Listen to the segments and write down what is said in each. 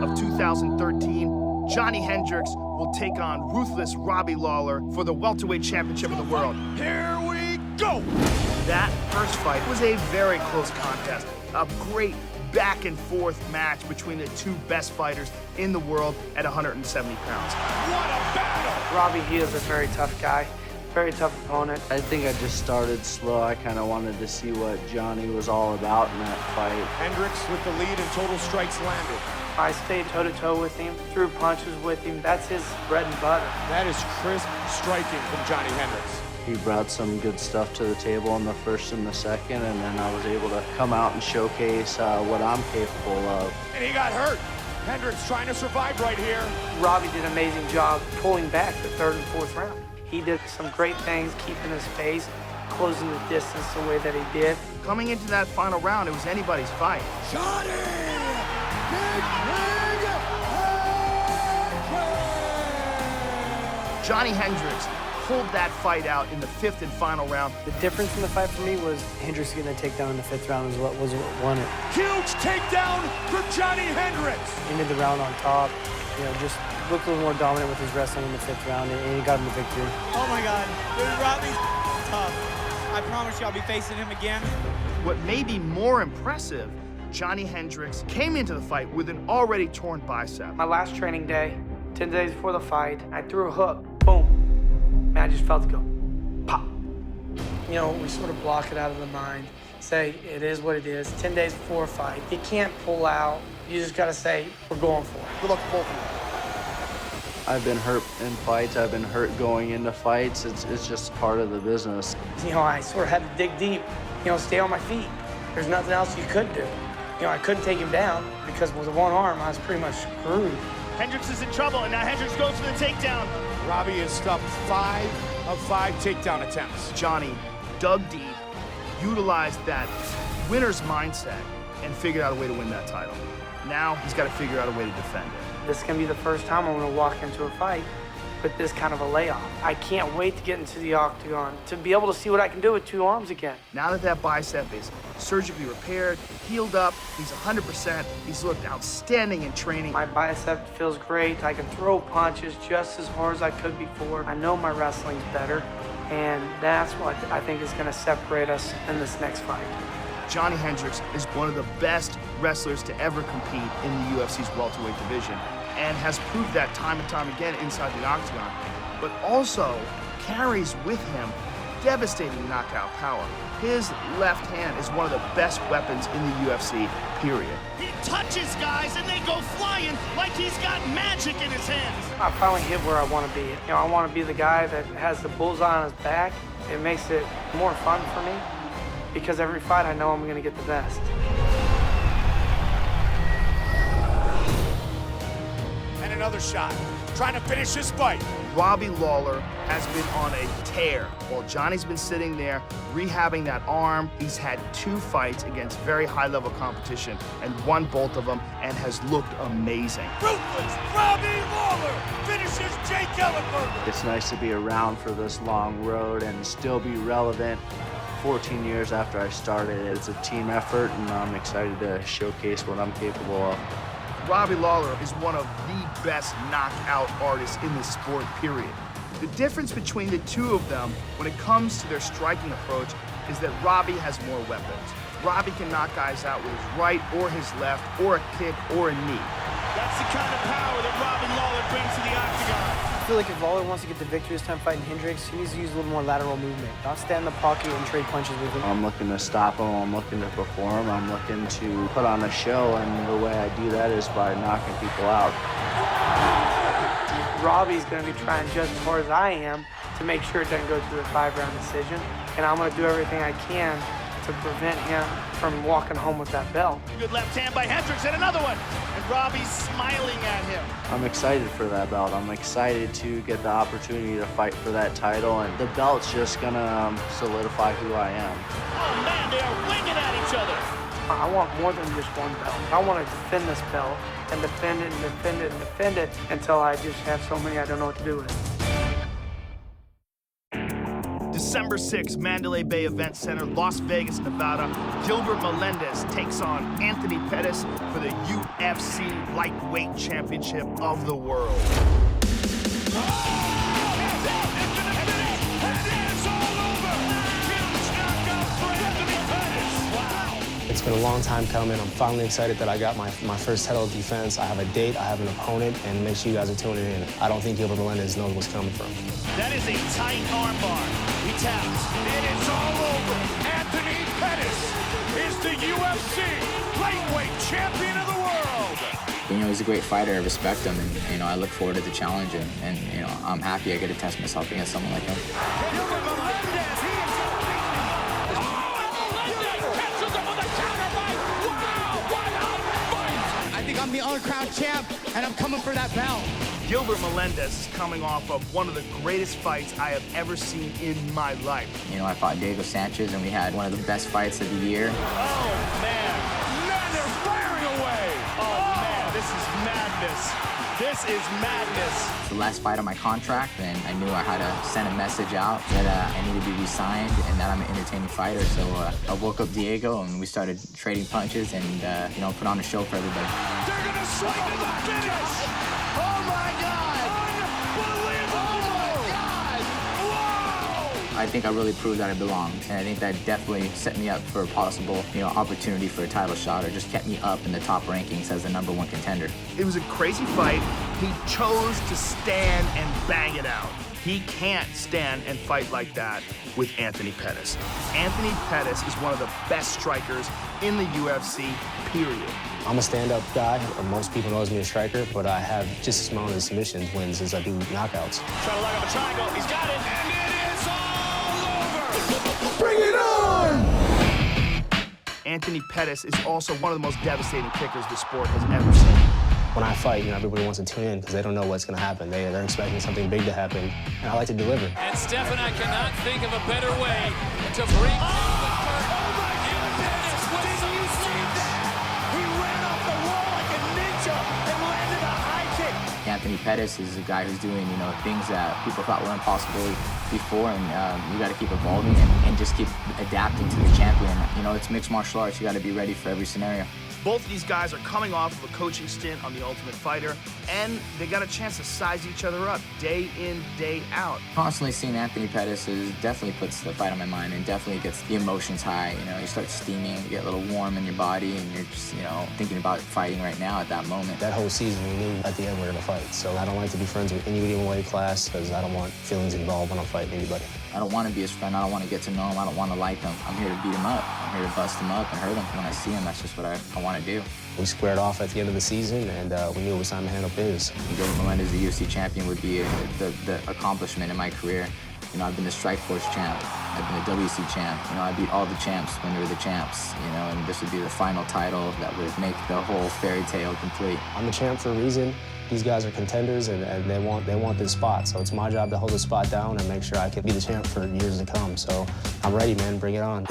of 2013, Johny Hendricks will take on ruthless Robbie Lawler for the welterweight championship of the world. Here we go! That first fight was a very close contest, a great back and forth match between the two best fighters in the world at 170 pounds. What a battle! Robbie, he is a very tough guy, very tough opponent. I think I just started slow. I kind of wanted to see what Johny was all about in that fight. Hendricks with the lead and total strikes landed. I stayed toe-to-toe with him, threw punches with him. That's his bread and butter. That is crisp striking from Johny Hendricks. He brought some good stuff to the table in the first and the second, and then I was able to come out and showcase what I'm capable of. And he got hurt. Hendricks trying to survive right here. Robbie did an amazing job pulling back the third and fourth round. He did some great things, keeping his pace, closing the distance the way that he did. Coming into that final round, it was anybody's fight. Johny! Johny Hendricks pulled that fight out in the fifth and final round. The difference in the fight for me was Hendricks getting a takedown in the fifth round was what won it. Huge takedown for Johny Hendricks. Ended the round on top. You know, just looked a little more dominant with his wrestling in the fifth round, and he got him the victory. Oh my God, dude, Robbie's tough. I promise you I'll be facing him again. What may be more impressive, Johny Hendricks came into the fight with an already torn bicep. My last training day, 10 days before the fight, I threw a hook, boom. And I just felt it go, pop. You know, we sort of block it out of the mind, say it is what it is. 10 days before a fight, you can't pull out. You just gotta say, we're going for it. Good luck to both of you. I've been hurt in fights. I've been hurt going into fights. It's just part of the business. You know, I sort of had to dig deep, you know, stay on my feet. There's nothing else you could do. You know, I couldn't take him down because with one arm, I was pretty much screwed. Hendricks is in trouble, and now Hendricks goes for the takedown. Robbie has stopped 5 of 5 takedown attempts. Johny dug deep, utilized that winner's mindset, and figured out a way to win that title. Now he's got to figure out a way to defend it. This is gonna be the first time I'm gonna walk into a fight with this kind of a layoff. I can't wait to get into the octagon, to be able to see what I can do with 2 arms again. Now that that bicep is surgically repaired, healed up, he's 100%, he's looked outstanding in training. My bicep feels great. I can throw punches just as hard as I could before. I know my wrestling's better, and that's what I think is gonna separate us in this next fight. Johny Hendricks is one of the best wrestlers to ever compete in the UFC's welterweight division, and has proved that time and time again inside the octagon, but also carries with him devastating knockout power. His left hand is one of the best weapons in the UFC, period. He touches guys and they go flying like he's got magic in his hands. I finally hit where I want to be. You know, I want to be the guy that has the bullseye on his back. It makes it more fun for me because every fight I know I'm going to get the best. And another shot, trying to finish this fight. Robbie Lawler has been on a tear while Johnny's been sitting there rehabbing that arm. He's had 2 fights against very high-level competition and won both of them and has looked amazing. Ruthless Robbie Lawler finishes Jake Ellenberger. It's nice to be around for this long road and still be relevant 14 years after I started. It's a team effort, and I'm excited to showcase what I'm capable of. Robbie Lawler is one of the best knockout artists in the sport, period. The difference between the two of them when it comes to their striking approach is that Robbie has more weapons. Robbie can knock guys out with his right or his left, or a kick or a knee. That's the kind of power that Robbie Lawler brings to the octagon. I feel like if Lawler wants to get the victory this time fighting Hendricks, he needs to use a little more lateral movement, not stand in the pocket and trade punches with him. I'm looking to stop him, I'm looking to perform, I'm looking to put on a show, and the way I do that is by knocking people out. Robbie's going to be trying just as hard as I am to make sure it doesn't go to a 5-round decision, and I'm going to do everything I can to prevent him from walking home with that belt. Good left hand by Hendricks and another one. And Robbie's smiling at him. I'm excited for that belt. I'm excited to get the opportunity to fight for that title, and the belt's just gonna solidify who I am. Oh man, they are winging at each other. I want more than just one belt. I want to defend this belt and defend it and defend it and defend it until I just have so many I don't know what to do with it. December 6th, Mandalay Bay Event Center, Las Vegas, Nevada. Gilbert Melendez takes on Anthony Pettis for the UFC Lightweight Championship of the world. It's been a long time coming. I'm finally excited that I got my first title defense. I have a date, I have an opponent, and make sure you guys are tuning in. I don't think Gilbert Melendez knows what's coming from. That is a tight armbar. He taps. And it's all over. Anthony Pettis is the UFC lightweight champion of the world. You know, he's a great fighter. I respect him, and, you know, I look forward to the challenge, and you know, I'm happy I get to test myself against someone like him. Gilbert Melendez, he is I'm the uncrowned champ, and I'm coming for that belt. Gilbert Melendez is coming off of one of the greatest fights I have ever seen in my life. You know, I fought Diego Sanchez, and we had one of the best fights of the year. Oh, man. Melendez firing away. Oh, man, this is madness. This is madness. It's the last fight of my contract, and I knew I had to send a message out that I needed to be re-signed and that I'm an entertaining fighter. So I woke up Diego, and we started trading punches and, you know, put on a show for everybody. They're going to slide to the finish. Oh, my God. Unbelievable. Oh, my God. Whoa. I think I really proved that I belong, and I think that definitely set me up for a possible, you know, opportunity for a title shot, or just kept me up in the top rankings as the #1 contender. It was a crazy fight. He chose to stand and bang it out. He can't stand and fight like that with Anthony Pettis. Anthony Pettis is one of the best strikers in the UFC, period. I'm a stand-up guy. Most people know me as a striker, but I have just as amount of submissions wins as I do knockouts. Try to line up a triangle. He's got it. And it is all over. Bring it on! Anthony Pettis is also one of the most devastating kickers the sport has ever seen. When I fight, you know, everybody wants to tune in because they don't know what's going to happen. They're expecting something big to happen, and I like to deliver. And Steph and I cannot think of a better way to bring the curtain. Oh, my goodness. Did you see that? He ran off the wall like a ninja and landed a high kick. Anthony Pettis is a guy who's doing, you know, things that people thought were impossible before, and you got to keep evolving and just keep adapting to the champion. You know, it's mixed martial arts. You got to be ready for every scenario. Both of these guys are coming off of a coaching stint on The Ultimate Fighter, and they got a chance to size each other up day in, day out. Constantly seeing Anthony Pettis definitely puts the fight on my mind and definitely gets the emotions high. You know, you start steaming, you get a little warm in your body, and you're just, you know, thinking about fighting right now at that moment. That whole season, we knew at the end we were going to fight. So I don't like to be friends with anybody in weight class because I don't want feelings involved when I'm fighting anybody. I don't want to be his friend. I don't want to get to know him. I don't want to like him. I'm here to beat him up. I'm here to bust him up and hurt him. When I see him, that's just what I want to do. We squared off at the end of the season, and we knew it was time to handle business. Gilbert Melendez, the UFC champion, would be the accomplishment in my career. You know, I've been the Strikeforce champ. I've been the WC champ. You know, I beat all the champs when they were the champs. You know, and this would be the final title that would make the whole fairy tale complete. I'm the champ for a reason. These guys are contenders, and they want this spot. So it's my job to hold the spot down and make sure I can be the champ for years to come. So I'm ready, man. Bring it on.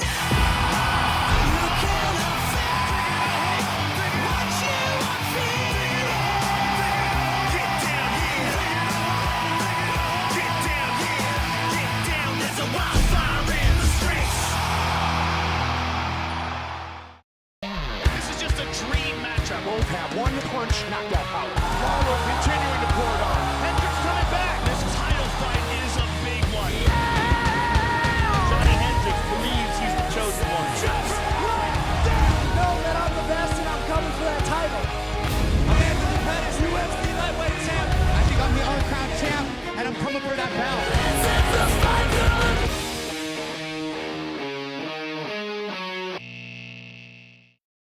Both have one punch knockout power. Lawler continuing to pour it on.